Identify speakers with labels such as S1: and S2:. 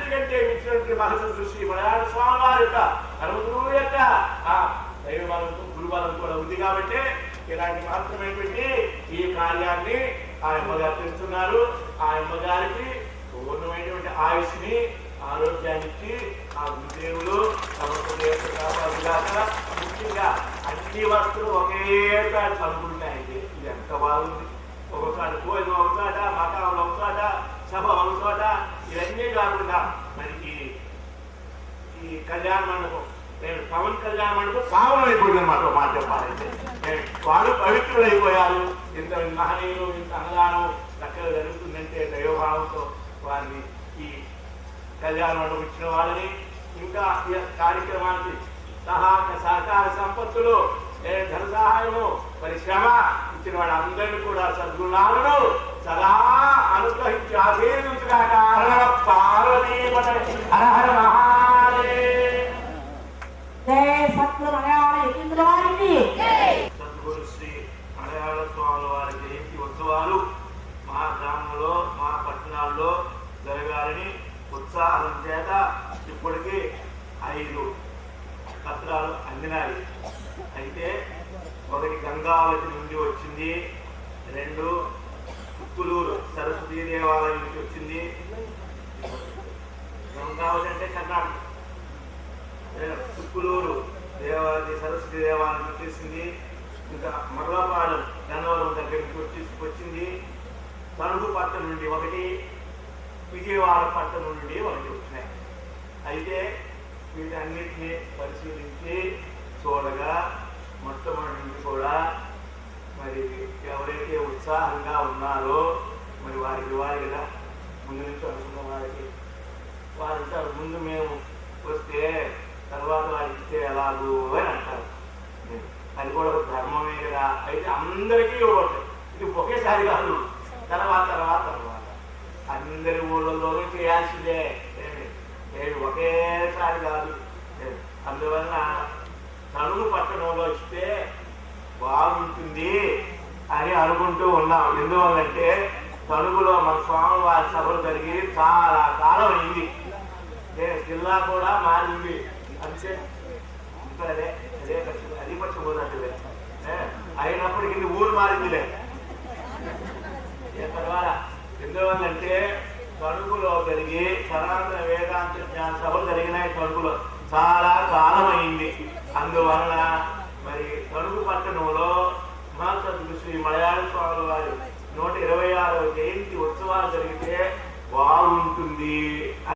S1: అన్నిటికంటే మించినటువంటి మహత్వ శ్రీ మలయాళ స్వామి వారి యొక్క హనుమంతుడు యొక్క దైవ బలంతో గురుబలం కూడా ఉంది కాబట్టి ఇలాంటి మహత్తమైనటువంటి ఈ కార్యాన్ని ఆ అమ్మగారు చేస్తున్నారు. ఆ అమ్మగారికి పూర్ణమైనటువంటి ఆయుష్ని ఆరోగ్యాన్ని ఇచ్చి ఆ గురుదేవులు కాపాడుగాక. ముఖ్యంగా అన్ని వస్తువులు ఒకేసారి చదువుకుంటాయండి. ఇది ఎంత బాగుంది. ఒకసారి భోజనం ఒకసాట, మకాలు ఒకసాట, సభ ఒకసాట, ఇవన్నీ కాకుండా మనకి ఈ కళ్యాణ మండపం పవన్ కళ్యాణ మండపం పావనం అయిపోయింది అన్నమాట. మాట చెప్పాలంటే వారు పవిత్రులు అయిపోయారు. ఇంత మహనీయులు, ఇంత అన్నదానం చక్కగా జరుగుతుందంటే దైవభావంతో వారిని ఈ కళ్యాణ మండపం ఇచ్చిన వాళ్ళని, ఇంకా ఈ కార్యక్రమానికి సహకార సంపత్తులు, ధన సహాయము, పరిశ్రమ ఇచ్చిన వాళ్ళందరినీ కూడా సద్గుణాలను సదా అనుగ్రహించి ఆశీర్వించగా పార్వతీ హర హర మహాదేవ్.
S2: సద్గురు
S1: శ్రీ మలయాళ స్వామి వారి జయంతి ఉత్సవాలు మా గ్రామంలో, మా పట్టణాల్లో జరగాలని ఉత్సాహం చేత ఇప్పటికీ 5 పత్రాలు అందినాయి. అయితే ఒకటి గంగావతి నుండి వచ్చింది, 2 కుక్కులూరు సరస్వతీ దేవాలయం నుంచి వచ్చింది. గంగావతి అంటే కర్ణాటక, కుక్కులూరు సరస్వతి దేవాలయం వచ్చేసింది. ఇంకా మర్లపాలెం గన్నవరం దగ్గర నుంచి వచ్చింది. తణుకు పట్టణం నుండి 1, విజయవాడ పట్టణం నుండి 1 వచ్చినాయి. అయితే వీటన్నిటిని పరిశీలించి చూడగా మొట్టమొదటి నుంచి కూడా మరి ఎవరైతే ఉత్సాహంగా ఉన్నారో మరి వారికి వారిగా ముందు నుంచి అనుకున్న వారంటారు ముందు మేము వస్తే తర్వాత వారికి ఇస్తే ఎలాగూ అని అంటారు. అది కూడా ఒక ధర్మమే కదా. అయితే అందరికీ ఇవ్వబడతాయి. ఇది ఒకేసారి కాదు, తర్వాత అందరి ఊళ్ళలోనూ చేయాల్సిందే, ఒకేసారి కాదు. అందువల్ల తణుకు పట్టణంలో ఇస్తే బాగుంటుంది అని అనుకుంటూ ఉన్నాం. ఎందువల్లంటే తణుకులో మన స్వామివారి సభలు జరిగి చాలా కాలం అయింది. జిల్లా కూడా మారింది. అంతే అదే అదే అది పచ్చిపోతున్నట్టులే. అయినప్పటికీ ఊరు మారిందిలే తర్వాత. ఎందువల్లంటే తణుకులో జరిగి సనాతన వేదాంత జ్ఞాన సభలు జరిగినాయి. తణుకులో చాలా కాలం అయింది. అందువలన మరి తణుకు పట్టణంలో మహాసద్గురు శ్రీ మలయాళ స్వామి వారి 126వ జయంతి ఉత్సవాలు జరిగితే బాగుంటుంది.